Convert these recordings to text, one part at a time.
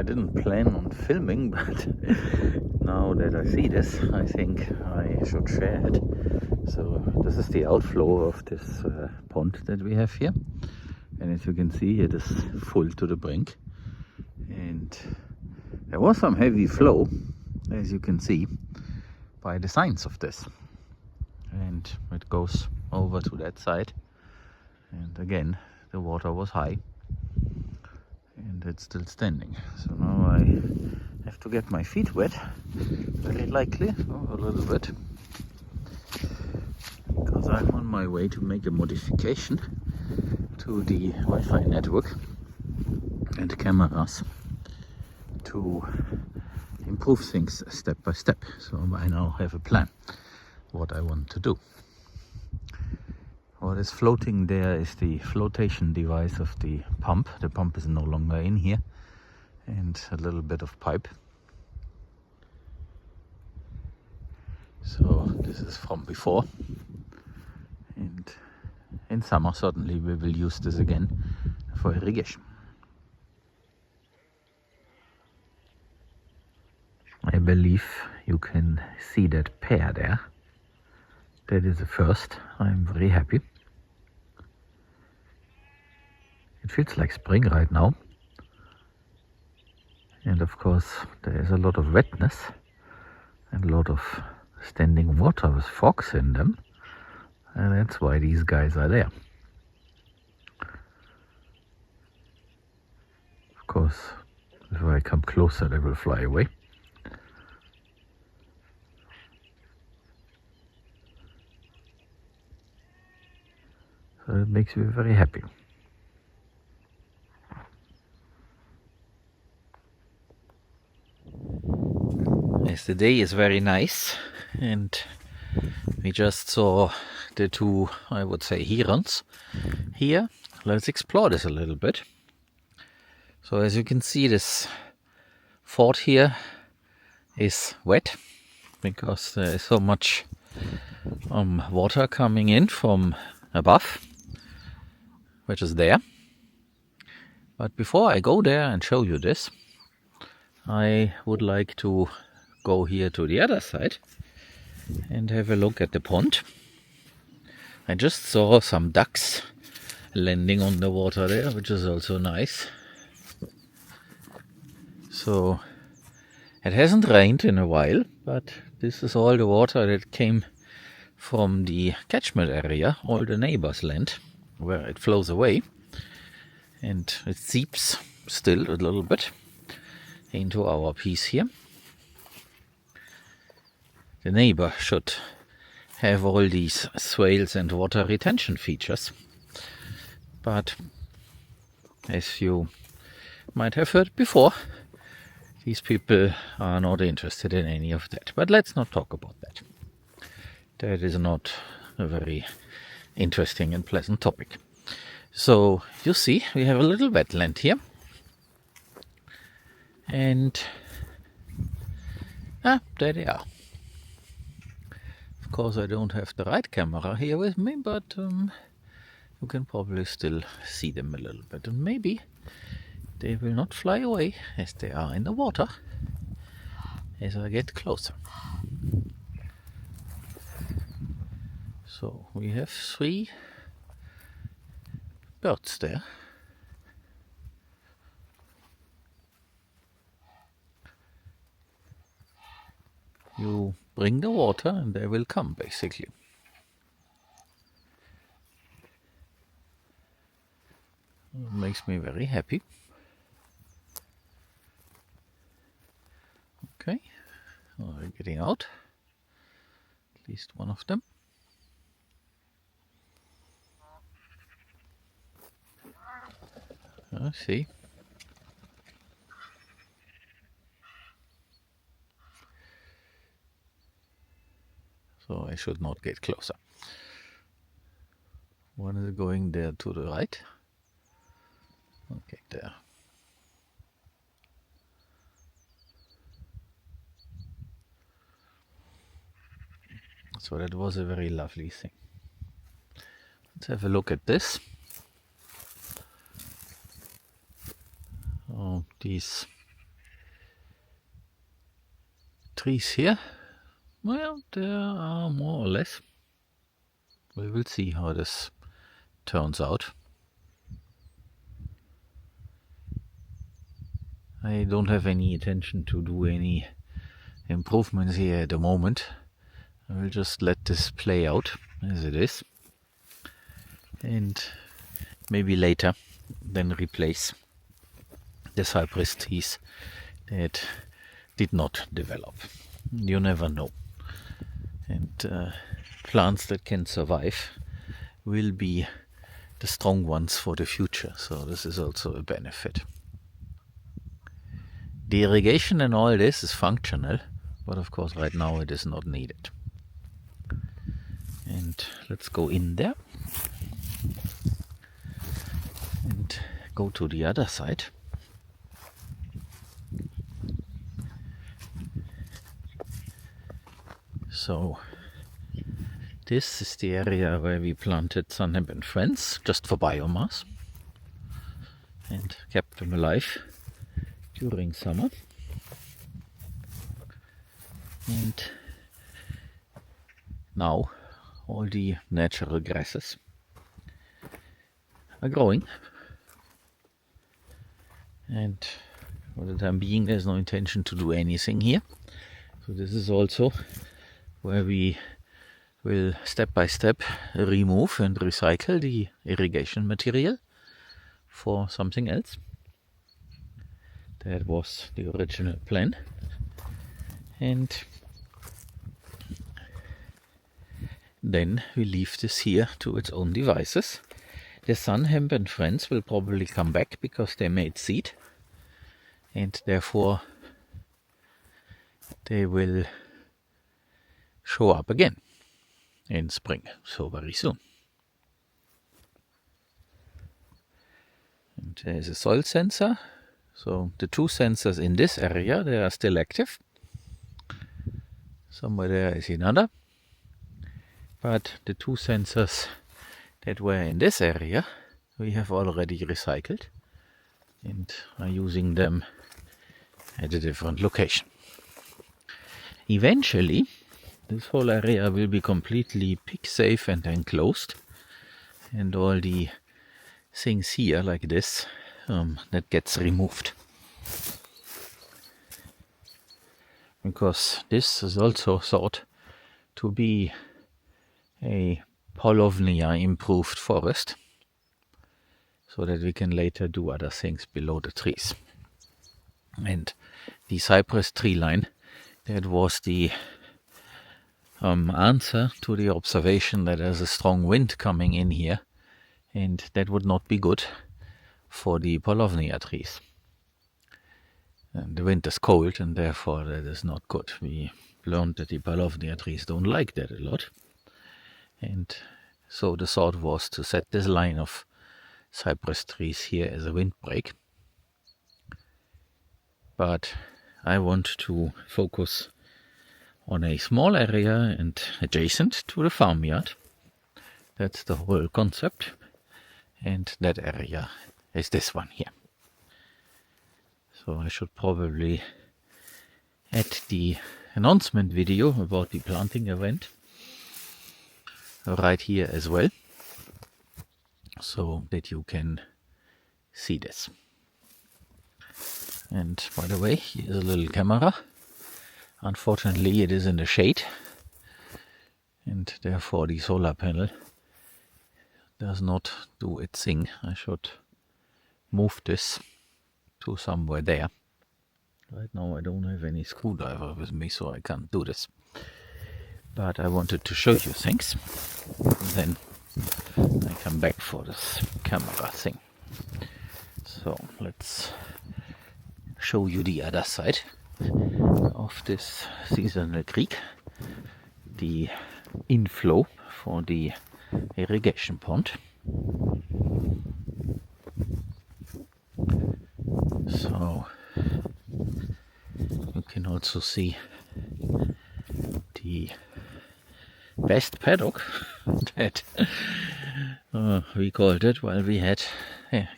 I didn't plan on filming, but now that I see this, I think I should share it. So this is the outflow of this pond that we have here, and as you can see, it is full to the brink, and there was some heavy flow, as you can see by the signs of this, and it goes over to that side, and again the water was high and it's still standing. So now I have to get my feet wet, very likely, a little bit, because I'm on my way to make a modification to the Wi-Fi network and cameras to improve things step by step. So I now have a plan what I want to do. What is floating there is the flotation device of the pump. The pump is no longer in here, and a little bit of pipe. So this is from before, and in summer certainly we will use this again for irrigation. I believe you can see that pear there. That is the first. I'm very happy. It feels like spring right now. And of course there is a lot of wetness and a lot of standing water with frogs in them. And that's why these guys are there. Of course, if I come closer they will fly away. So it makes me very happy. Yes, the day is very nice, and we just saw the two, I would say, herons here. Let's explore this a little bit. So as you can see, this fort here is wet because there is so much water coming in from above, which is there. But before I go there and show you this, I would like to go here to the other side and have a look at the pond. I just saw some ducks landing on the water there, which is also nice. So it hasn't rained in a while, but this is all the water that came from the catchment area, all the neighbors' land, where it flows away, and it seeps still a little bit into our piece here. The neighbor should have all these swales and water retention features, but as you might have heard before, these people are not interested in any of that. But let's not talk about that. That is not a very interesting and pleasant topic. So you see, we have a little wetland here, and there they are. Of course I don't have the right camera here with me, but you can probably still see them a little bit, and maybe they will not fly away as they are in the water as I get closer. So we have 3 birds there. You bring the water and they will come, basically. It makes me very happy. Okay, we're getting out. At least one of them. I see. So I should not get closer. One is going there to the right. Okay, there. So that was a very lovely thing. Let's have a look at this. Oh, these trees here, well, there are more or less. We will see how this turns out. I don't have any intention to do any improvements here at the moment. I will just let this play out as it is, and maybe later then replace the cypress trees that did not develop. You never know. And plants that can survive will be the strong ones for the future, so this is also a benefit. The irrigation and all this is functional, but of course right now it is not needed. And let's go in there and go to the other side. So this is the area where we planted sunhemp and friends just for biomass and kept them alive during summer. And now all the natural grasses are growing, and for the time being there's no intention to do anything here. So this is also where we will step by step remove and recycle the irrigation material for something else. That was the original plan. And then we leave this here to its own devices. The sunhemp and friends will probably come back because they made seed, and therefore they will show up again in spring, so very soon. And there's a soil sensor. So the two sensors in this area, they are still active. Somewhere there is another. But the two sensors that were in this area, we have already recycled and are using them at a different location. Eventually, this whole area will be completely pig safe and enclosed, and all the things here like this that gets removed, because this is also thought to be a Paulownia improved forest, so that we can later do other things below the trees. And the cypress tree line, that was the answer to the observation that there's a strong wind coming in here, and that would not be good for the Paulownia trees. And the wind is cold, and therefore that is not good. We learned that the Paulownia trees don't like that a lot, and so the thought was to set this line of cypress trees here as a windbreak. But I want to focus on a small area and adjacent to the farmyard. That's the whole concept, and that area is this one here. So I should probably add the announcement video about the planting event right here as well, so that you can see this. And by the way, here's a little camera. Unfortunately it is in the shade, and therefore the solar panel does not do its thing. I should move this to somewhere there. Right now I don't have any screwdriver with me, so I can't do this. But I wanted to show you things. Then I come back for this camera thing. So let's show you the other side of this seasonal creek, the inflow for the irrigation pond. So you can also see the best paddock that we called it while we had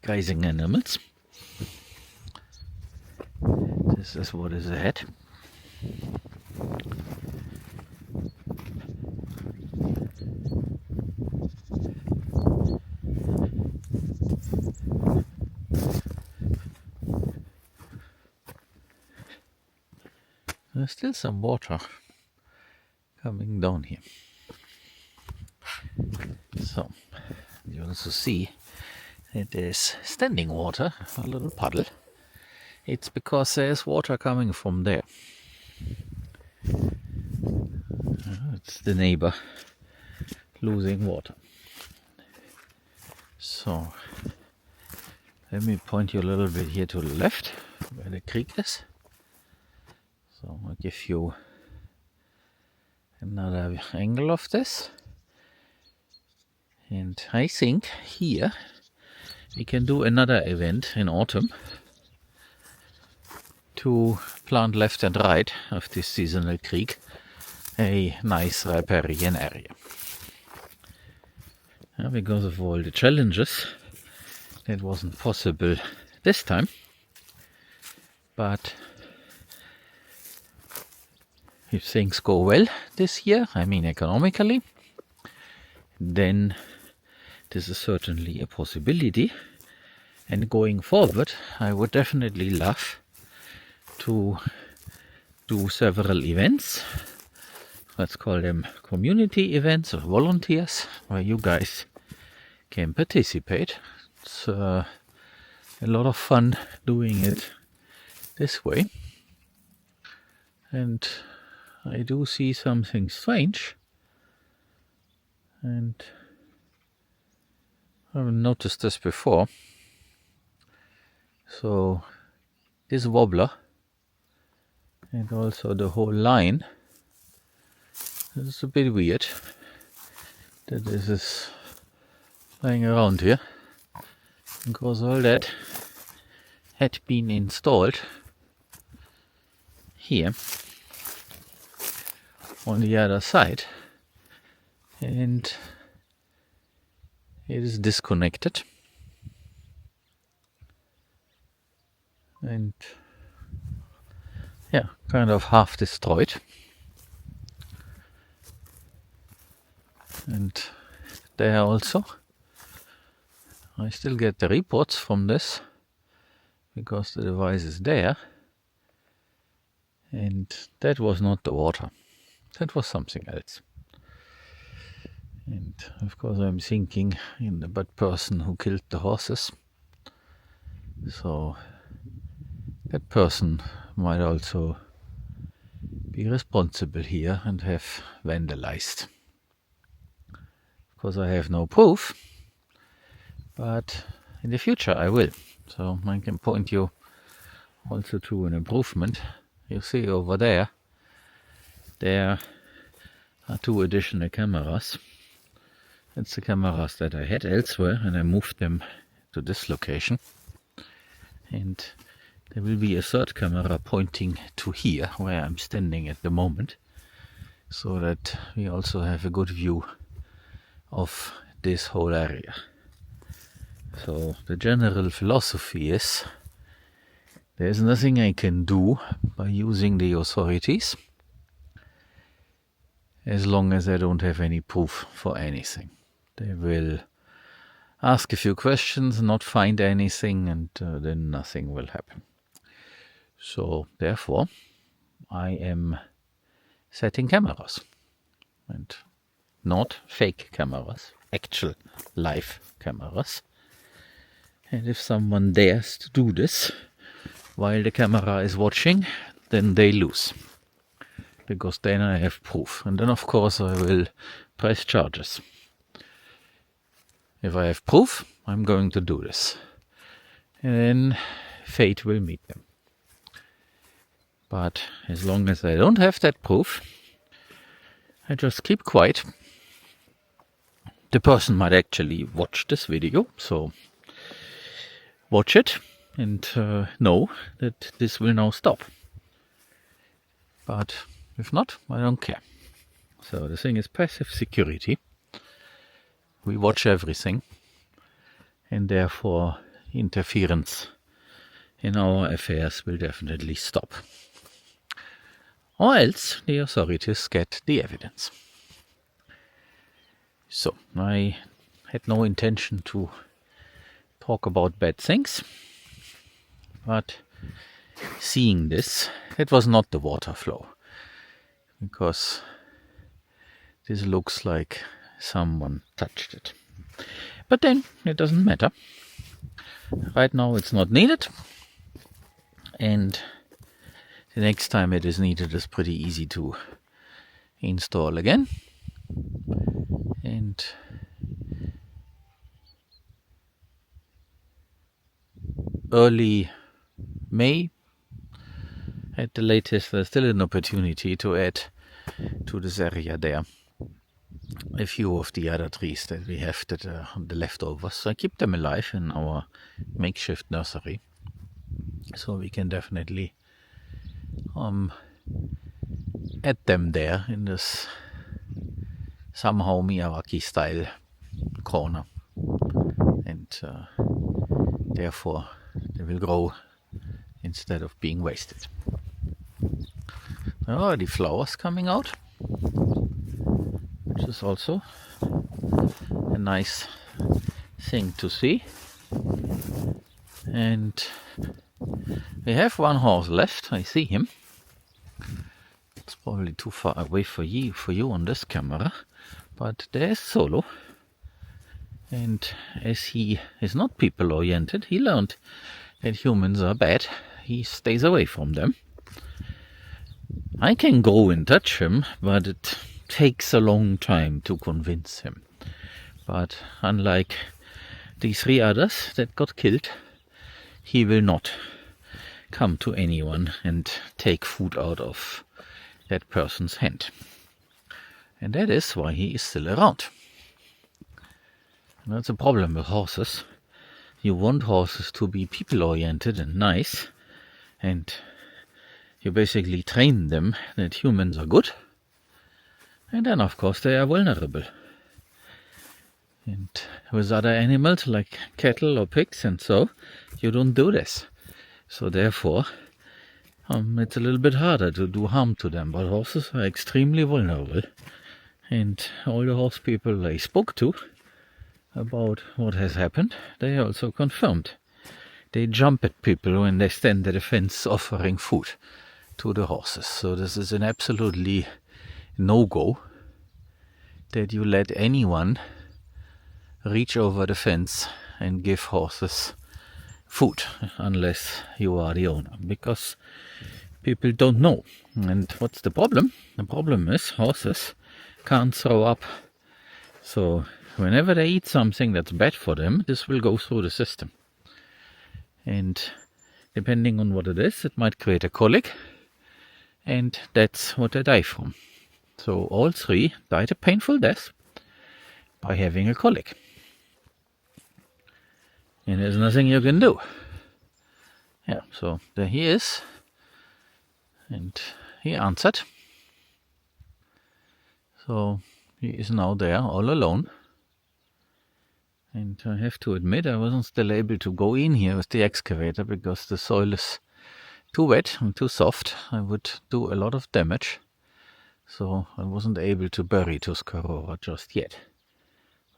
grazing animals. This is what is ahead. there's still some water coming down here. So you also see it is standing water, a little puddle. It's because there's water coming from there. It's the neighbor losing water. So let me point you a little bit here to the left where the creek is. So I'll give you another angle of this. And I think here we can do another event in autumn to plant left and right of this seasonal creek a nice riparian area. Because of all the challenges, that wasn't possible this time, but if things go well this year, I mean economically, then this is certainly a possibility. And going forward, I would definitely love to do several events. Let's call them community events or volunteers, where you guys can participate. It's a lot of fun doing it this way. And I do see something strange. And I haven't noticed this before. So this wobbler and also the whole line, it's a bit weird that this is lying around here, because all that had been installed here on the other side, and it is disconnected and kind of half destroyed. And there also I still get the reports from this because the device is there, and that was not the water, that was something else. And of course I'm thinking in the bad person who killed the horses, so that person might also be responsible here and have vandalized. Of course I have no proof, but in the future I will. So I can point you also to an improvement. You see over there, there are 2 additional cameras. It's the cameras that I had elsewhere, and I moved them to this location. And there will be a 3rd camera pointing to here, where I'm standing at the moment, so that we also have a good view of this whole area. So the general philosophy is there's nothing I can do by using the authorities as long as I don't have any proof for anything. They will ask a few questions, not find anything, and then nothing will happen. So therefore I am setting cameras, and not fake cameras, actual live cameras. And if someone dares to do this while the camera is watching, then they lose, because then I have proof, and then of course I will press charges. If I have proof, I'm going to do this, and then fate will meet them. But as long as I don't have that proof, I just keep quiet. The person might actually watch this video, so watch it and know that this will now stop. But if not, I don't care. So the thing is passive security. We watch everything, and therefore interference in our affairs will definitely stop. Or else the authorities get the evidence. So I had no intention to talk about bad things, but seeing this. It was not the water flow, because this looks like someone touched it. But then it doesn't matter. Right now it's not needed, and the next time it is needed is pretty easy to install again. And early May at the latest, there's still an opportunity to add to this area there a few of the other trees that we have that are the leftovers. So I keep them alive in our makeshift nursery, so we can definitely add them there in this somehow Miyawaki style corner, and therefore they will grow instead of being wasted. There are already flowers coming out, which is also a nice thing to see. And we have one horse left. I see him. It's probably too far away for you on this camera, but there's Solo. And as he is not people oriented, he learned that humans are bad. He stays away from them. I can go and touch him, but it takes a long time to convince him. But unlike the 3 others that got killed, he will not come to anyone and take food out of that person's hand. And that is why he is still around. And that's a problem with horses. You want horses to be people-oriented and nice, and you basically train them that humans are good, and then of course they are vulnerable. And with other animals like cattle or pigs and so, you don't do this. So therefore, it's a little bit harder to do harm to them. But horses are extremely vulnerable. And all the horse people I spoke to about what has happened, they also confirmed. They jump at people when they stand at a fence offering food to the horses. So this is an absolutely no-go that you let anyone reach over the fence and give horses food unless you are the owner, because people don't know. And what's the problem? The problem is horses can't throw up. So whenever they eat something that's bad for them, this will go through the system. And depending on what it is, it might create a colic, and that's what they die from. So all 3 died a painful death by having a colic. And there's nothing you can do. Yeah, so there he is. And he answered. So he is now there all alone. And I have to admit, I wasn't still able to go in here with the excavator because the soil is too wet and too soft. I would do a lot of damage. So I wasn't able to bury Tuscarora just yet.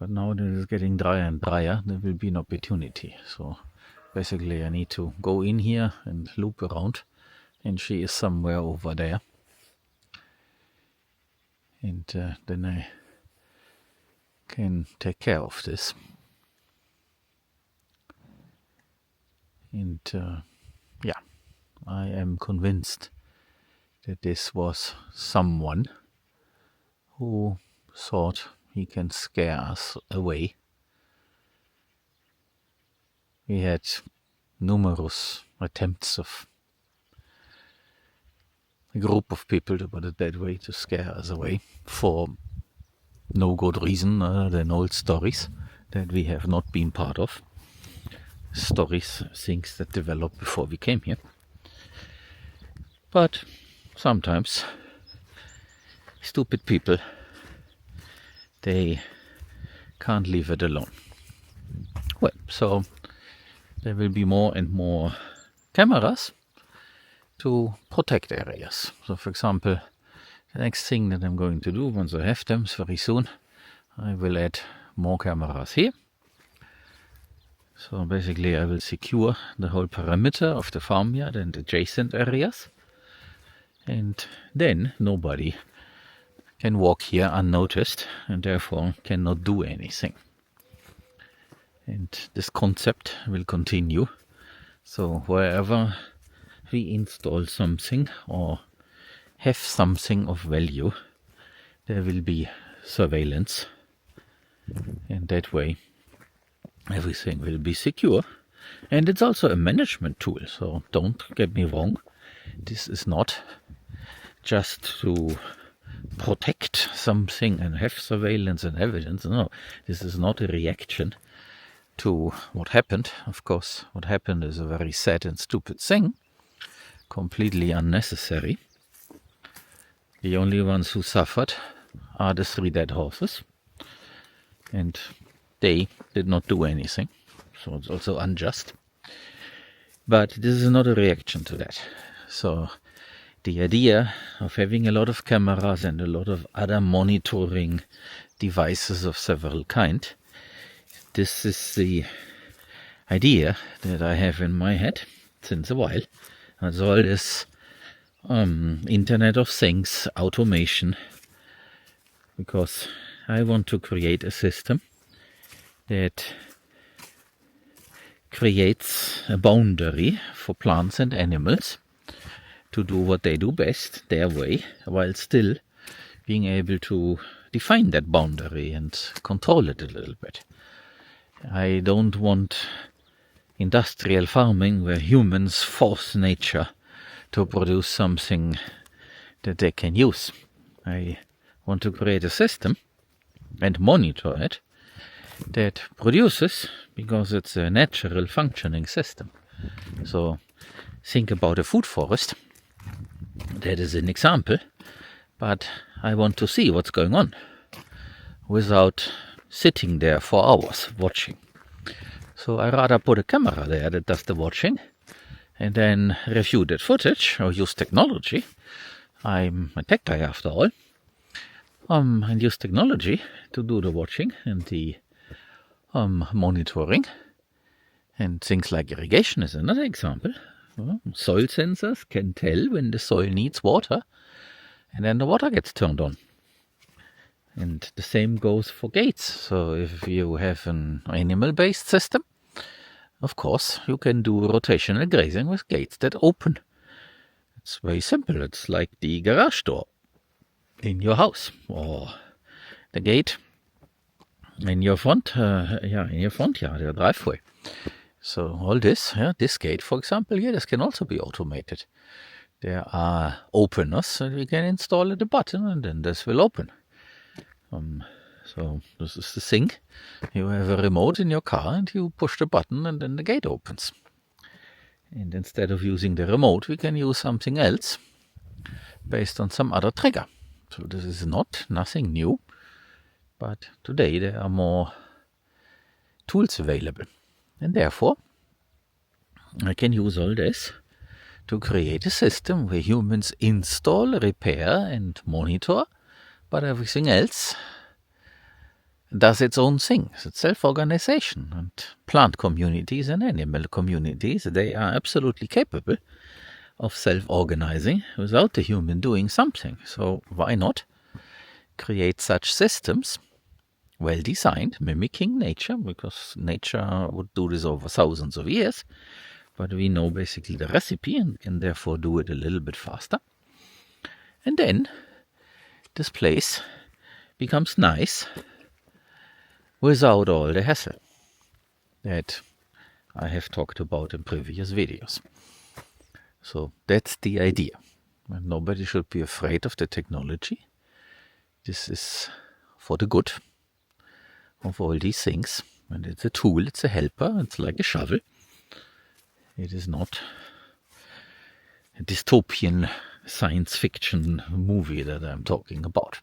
But now that it's getting drier and drier, there will be an opportunity. So basically I need to go in here and loop around. And she is somewhere over there. And then I can take care of this. And yeah, I am convinced that this was someone who thought he can scare us away. We had numerous attempts of a group of people, to put it that way, to scare us away for no good reason other than old stories that we have not been part of. Stories, things that developed before we came here. But sometimes stupid people, they can't leave it alone. Well, so there will be more and more cameras to protect areas. So for example, the next thing that I'm going to do once I have them very soon, I will add more cameras here. So basically I will secure the whole perimeter of the farmyard and adjacent areas, and then nobody can walk here unnoticed and therefore cannot do anything. And this concept will continue. So wherever we install something or have something of value, there will be surveillance, and that way everything will be secure. And it's also a management tool, so don't get me wrong, this is not just to protect something and have surveillance and evidence. No, this is not a reaction to what happened. Of course, what happened is a very sad and stupid thing, completely unnecessary. The only ones who suffered are the 3 dead horses, and they did not do anything, so it's also unjust. But this is not a reaction to that. So the idea of having a lot of cameras and a lot of other monitoring devices of several kinds, this is the idea that I have in my head since a while. It's all this Internet of Things, automation, because I want to create a system that creates a boundary for plants and animals to do what they do best, their way, while still being able to define that boundary and control it a little bit. I don't want industrial farming where humans force nature to produce something that they can use. I want to create a system and monitor it that produces because it's a natural functioning system. So think about a food forest. That is an example, but I want to see what's going on without sitting there for hours watching. So I rather put a camera there that does the watching and then review that footage or use technology. I'm a tech guy after all. And use technology to do the watching and the monitoring. And things like irrigation is another example. Soil sensors can tell when the soil needs water, and then the water gets turned on. And the same goes for gates. So if you have an animal-based system, of course, you can do rotational grazing with gates that open. It's very simple. It's like the garage door in your house, or the gate in your front, your driveway. So all this, this gate, for example, this can also be automated. There are openers that we can install at the button, and then this will open. So this is the thing. You have a remote in your car and you push the button and then the gate opens. And instead of using the remote, we can use something else based on some other trigger. So this is nothing new, but today there are more tools available. And therefore, I can use all this to create a system where humans install, repair and monitor, but everything else does its own thing. It's self-organization, and plant communities and animal communities, they are absolutely capable of self-organizing without the human doing something. So why not create such systems, well designed, mimicking nature, because nature would do this over thousands of years, but we know basically the recipe and can therefore do it a little bit faster. And then this place becomes nice without all the hassle that I have talked about in previous videos. So that's the idea. And nobody should be afraid of the technology. This is for the good of all these things. And it's a tool, it's a helper, it's like a shovel. It is not a dystopian science fiction movie that I'm talking about.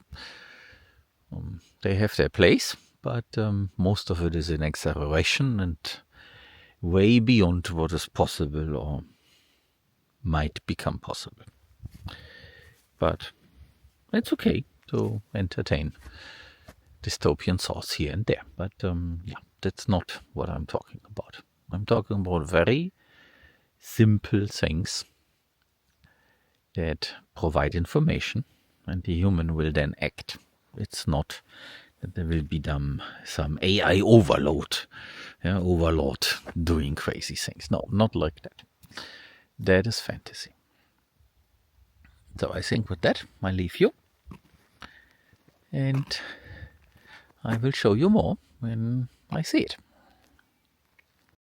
They have their place, but most of it is in acceleration and way beyond what is possible or might become possible. But it's okay to entertain dystopian thoughts here and there. But yeah, that's not what I'm talking about. I'm talking about very simple things that provide information, and the human will then act. It's not that there will be some AI overload doing crazy things. No, not like that. That is fantasy. So I think with that, I leave you. And I will show you more when I see it.